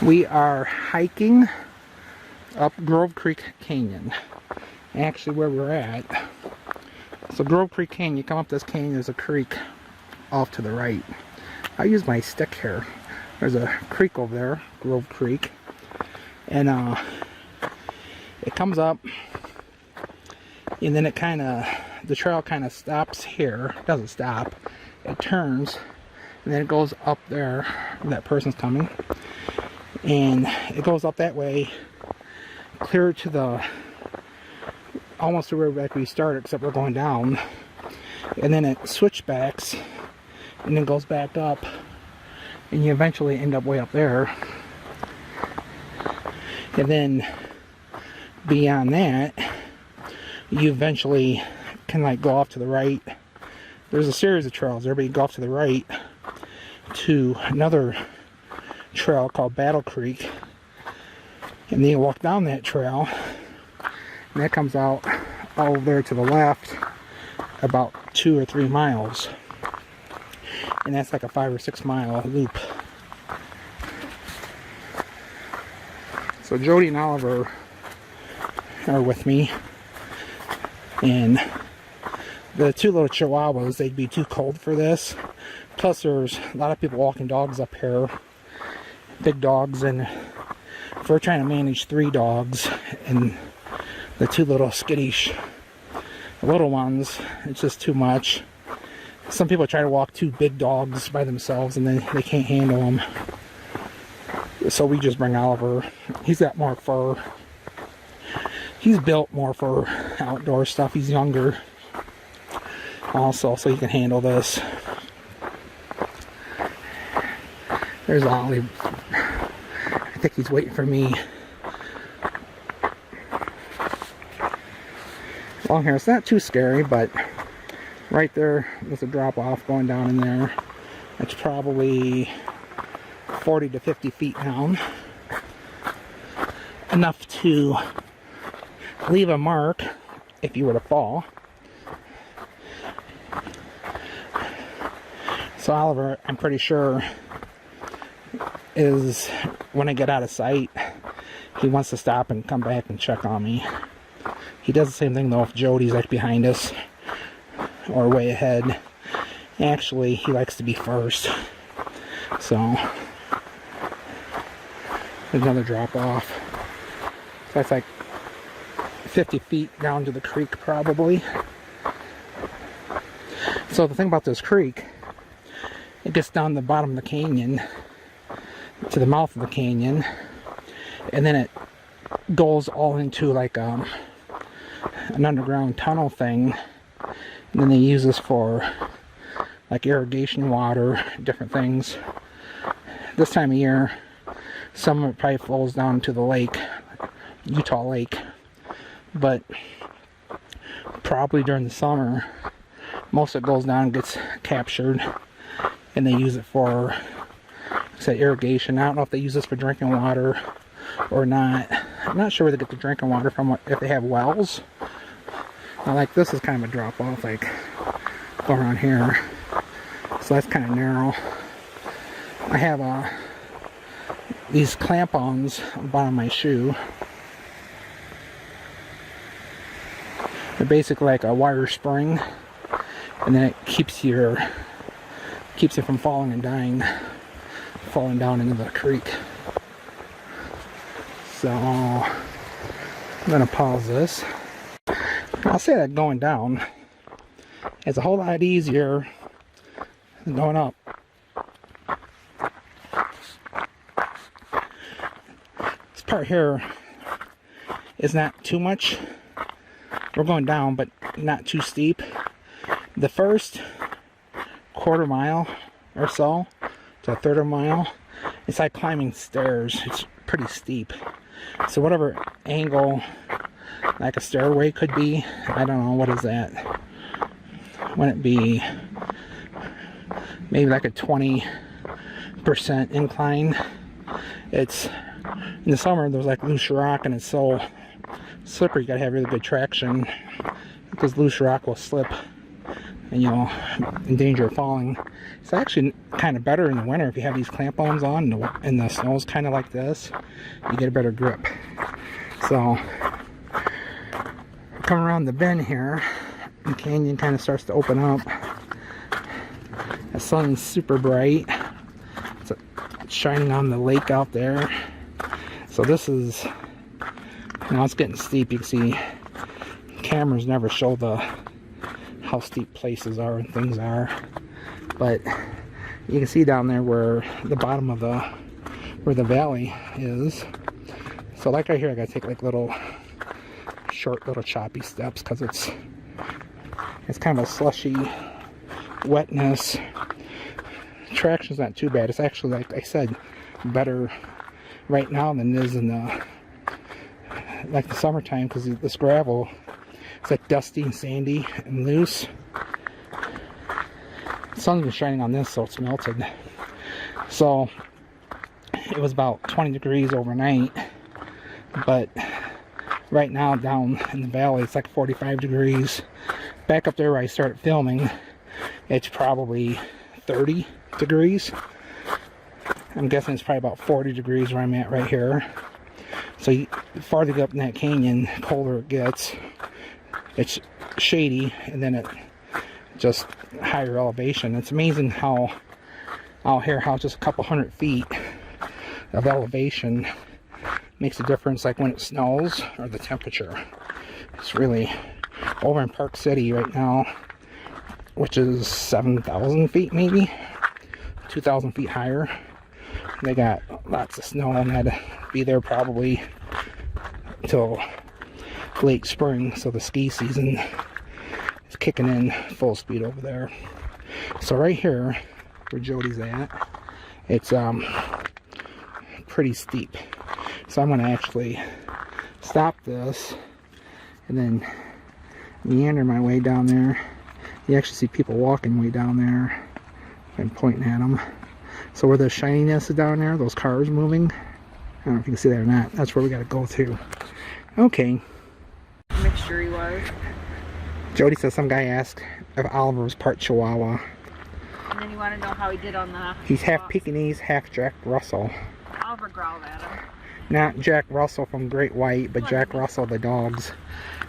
We are hiking up Grove Creek Canyon. Actually, where we're at. So Grove Creek Canyon, you come up this canyon, there's a creek off to the right. I use my stick here. There's a creek over there, Grove Creek. And it comes up, and then the trail kind of stops here. It doesn't stop. It turns, and then it goes up there where that person's coming. And it goes up that way, clear to the, almost to where we started, except we're going down. And then it switchbacks, and then goes back up, and you eventually end up way up there. And then beyond that, you eventually can like go off to the right. There's a series of trails there, but you go off to the right to another trail called Battle Creek, and then you walk down that trail, and that comes out over there to the left about 2 or 3 miles, and that's like a 5 or 6 mile loop. So Jody and Oliver are with me, and the 2 little Chihuahuas, they'd be too cold for this. Plus there's a lot of people walking dogs up here, big dogs, and if we're trying to manage 3 dogs and the 2 little skittish little ones, it's just too much. Some people try to walk 2 big dogs by themselves and they can't handle them. So we just bring Oliver. He's got more fur. He's built more for outdoor stuff. He's younger also, so he can handle this. There's Ollie. I think he's waiting for me. Along here, it's not too scary, but right there's a drop off going down in there. It's probably 40 to 50 feet down. Enough to leave a mark if you were to fall. So Oliver, I'm pretty sure, is when I get out of sight, he wants to stop and come back and check on me. He does the same thing though if Jody's like behind us or way ahead. Actually, he likes to be first. So there's another drop off. So that's like 50 feet down to the creek probably. So the thing about this creek, it gets down the bottom of the canyon to the mouth of the canyon, and then it goes all into like an underground tunnel thing, and then they use this for like irrigation water, different things. This time of year, some of it probably flows down to the lake, Utah Lake, but probably during the summer, most of it goes down and gets captured, and they use it for, say, irrigation. I don't know if they use this for drinking water or not. I'm not sure where they get the drinking water from, if they have wells. Like this is kind of a drop off, like go around here, so that's kind of narrow. I have these clamp-ons on the bottom of my shoe. They're basically like a wire spring, and then it keeps you from falling and dying, falling down into the creek. So I'm gonna pause this. I'll say that going down is a whole lot easier than going up. This part here is not too much. We're going down, but not too steep. The first quarter mile or so to a third of a mile, it's like climbing stairs. It's pretty steep. So whatever angle like a stairway could be, I don't know, what is that? Wouldn't it be maybe like a 20% incline? It's in the summer there's like loose rock and it's so slippery, you gotta have really good traction because loose rock will slip and you'll in danger of falling. It's actually kind of better in the winter if you have these clamp-ons on and the snow's kind of like this. You get a better grip. So come around the bend here, the canyon kind of starts to open up. The sun's super bright. It's shining on the lake out there. So this is, now it's getting steep. You can see cameras never show how steep places are and things are, but you can see down there where the bottom of where the valley is. So like right here, I gotta take like short little choppy steps because it's kind of a slushy wetness. Traction's not too bad. It's actually, like I said, better right now than it is in the summertime, because this gravel, it's like dusty and sandy and loose. The sun's been shining on this, so it's melted. So it was about 20 degrees overnight, but right now down in the valley it's like 45 degrees. Back up there where I started filming, it's probably 30 degrees. I'm guessing it's probably about 40 degrees where I'm at right here. So the farther you go up in that canyon, colder it gets. It's shady, and then it just higher elevation. It's amazing how out here, how just a couple hundred feet of elevation makes a difference, like when it snows or the temperature. It's really over in Park City right now, which is 7,000 feet, maybe 2,000 feet higher. They got lots of snow, and had to be there probably until late spring, so the ski season is kicking in full speed over there. So right here where Jody's at, it's pretty steep, so I'm going to actually stop this and then meander my way down there. You actually see people walking way down there and pointing at them. So where the shininess is down there, those cars moving, I don't know if you can see that or not, that's where we got to go to. Okay. Make sure he was. Jody says some guy asked if Oliver was part Chihuahua. And then you want to know how he did on the... He's half Pekingese, half Jack Russell. Oliver growled at him. Not Jack Russell from Great White, but Jack Russell the dogs.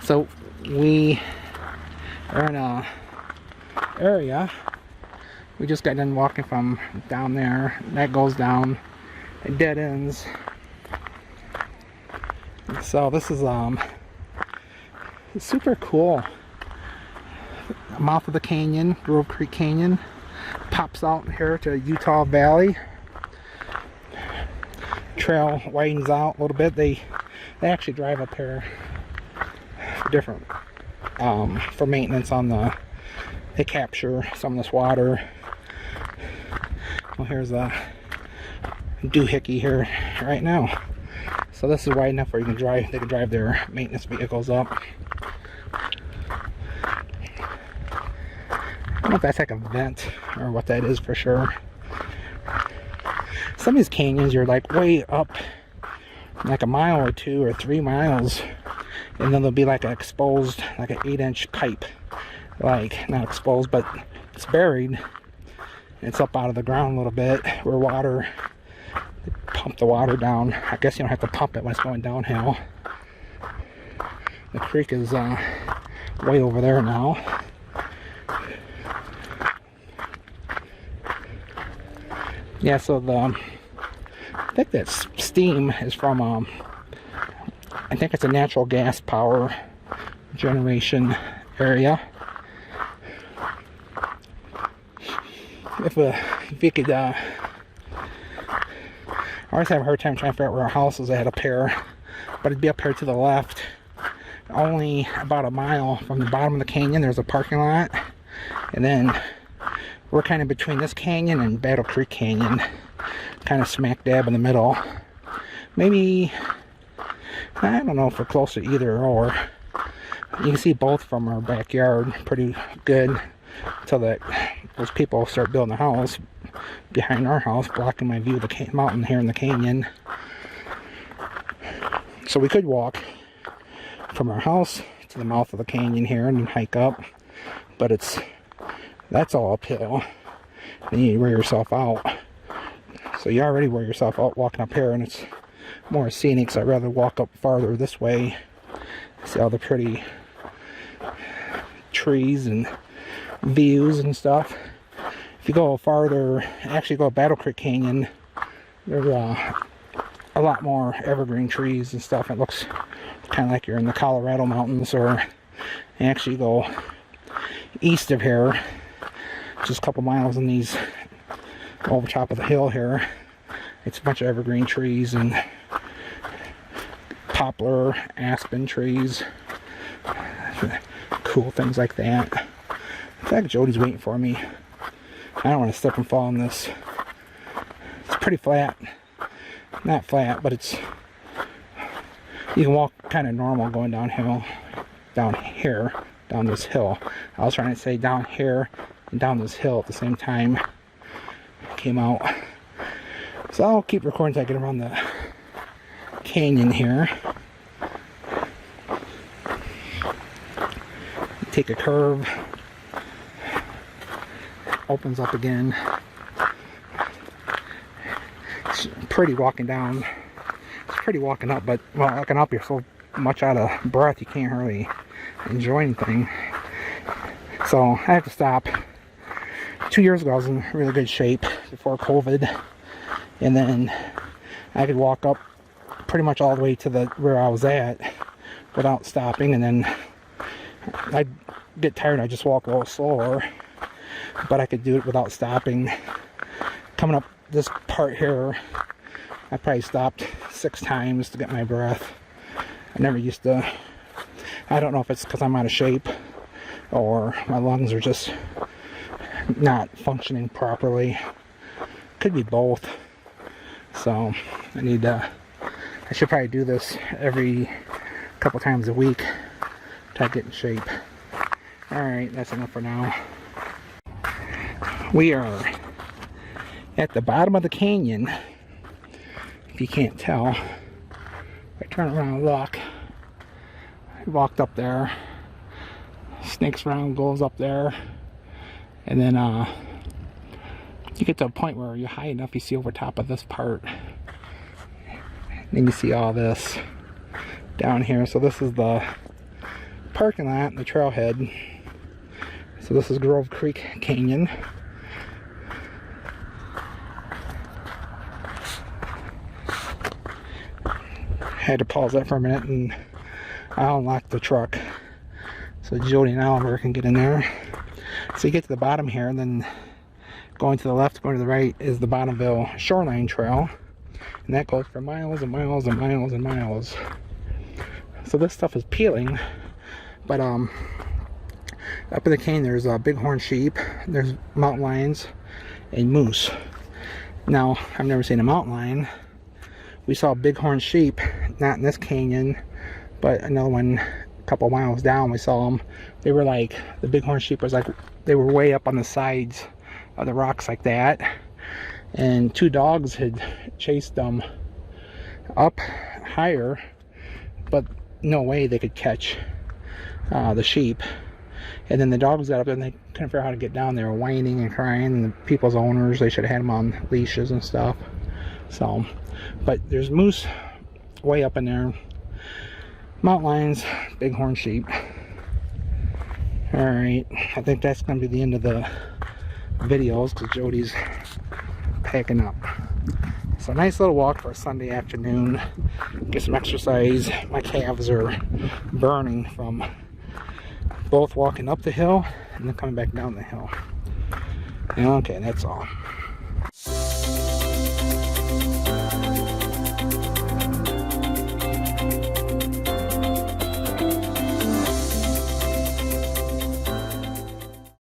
So we are in a area. We just got done walking from down there. That goes down. It dead ends. So this is super cool. Mouth of the canyon, Grove Creek Canyon, pops out here to Utah Valley. Trail widens out a little bit. They actually drive up here for different for maintenance on they capture some of this water. Well, here's a doohickey here right now. So this is wide enough where you can drive. They can drive their maintenance vehicles up. I don't know if that's like a vent or what that is for sure. Some of these canyons, you're like way up, like a mile or 2 or 3 miles, and then there'll be like an exposed, like an 8-inch pipe, like not exposed, but it's buried. It's up out of the ground a little bit, where water, pump the water down. I guess you don't have to pump it when it's going downhill. The creek is way over there now. Yeah, so I think that steam is from I think it's a natural gas power generation area. If you could, I always have a hard time trying to figure out where our house is at up here, but it'd be up here to the left. Only about a mile from the bottom of the canyon, there's a parking lot, and then we're kind of between this canyon and Battle Creek Canyon, kind of smack dab in the middle. Maybe, I don't know if we're close to either or. You can see both from our backyard pretty good until those people start building a house behind our house, blocking my view of the mountain here in the canyon. So we could walk from our house to the mouth of the canyon here and hike up, but it's That's all uphill. Then you wear yourself out. So you already wear yourself out walking up here, and it's more scenic, so I'd rather walk up farther this way. See all the pretty trees and views and stuff. If you go farther, actually go Battle Creek Canyon, there's a lot more evergreen trees and stuff. It looks kind of like you're in the Colorado mountains, or actually go east of here, just a couple miles in these, over top of the hill here. It's a bunch of evergreen trees and poplar, aspen trees, cool things like that. In fact, Jody's waiting for me. I don't want to slip and fall on this. It's pretty flat. Not flat, but it's, you can walk kind of normal going downhill, down here, down this hill. I was trying to say down here and down this hill at the same time. Came out. So I'll keep recording until I get around the canyon here. Take a curve. Opens up again. It's pretty walking down. It's pretty walking up, but well, walking up you're so much out of breath you can't really enjoy anything. So I have to stop. 2 years ago I was in really good shape before COVID, and then I could walk up pretty much all the way to the where I was at without stopping, and then I'd get tired, I'd just walk a little slower, but I could do it without stopping. Coming up this part here, I probably stopped 6 times to get my breath. I never used to. I don't know if it's because I'm out of shape or my lungs are just not functioning properly. Could be both. So I should probably do this every couple times a week to get in shape. Alright, that's enough for now. We are at the bottom of the canyon. If you can't tell, if I turn around and look, I walked up there, snakes around, goes up there, and then you get to a point where you're high enough, you see over top of this part, then you see all this down here. So this is the parking lot, the trailhead. So this is Grove Creek Canyon. Had to pause that for a minute, and I unlocked the truck so Jody and Oliver can get in there. So you get to the bottom here, and then going to the left, going to the right is the Bottomville Shoreline Trail, and that goes for miles and miles and miles and miles. So this stuff is peeling, but up in the canyon there's bighorn sheep, there's mountain lions, and moose. Now I've never seen a mountain lion. We saw bighorn sheep, not in this canyon, but another one a couple miles down. We saw them. They were like, the bighorn sheep was like, they were way up on the sides of the rocks like that, and 2 dogs had chased them up higher, but no way they could catch the sheep. And then the dogs got up there and they couldn't figure out how to get down. They were whining and crying, and the people's owners, they should have had them on leashes and stuff. So, but there's moose way up in there, mountain lions, bighorn sheep. Alright, I think that's going to be the end of the videos because Jody's packing up. So nice little walk for a Sunday afternoon. Get some exercise. My calves are burning from both walking up the hill and then coming back down the hill. Okay, that's all.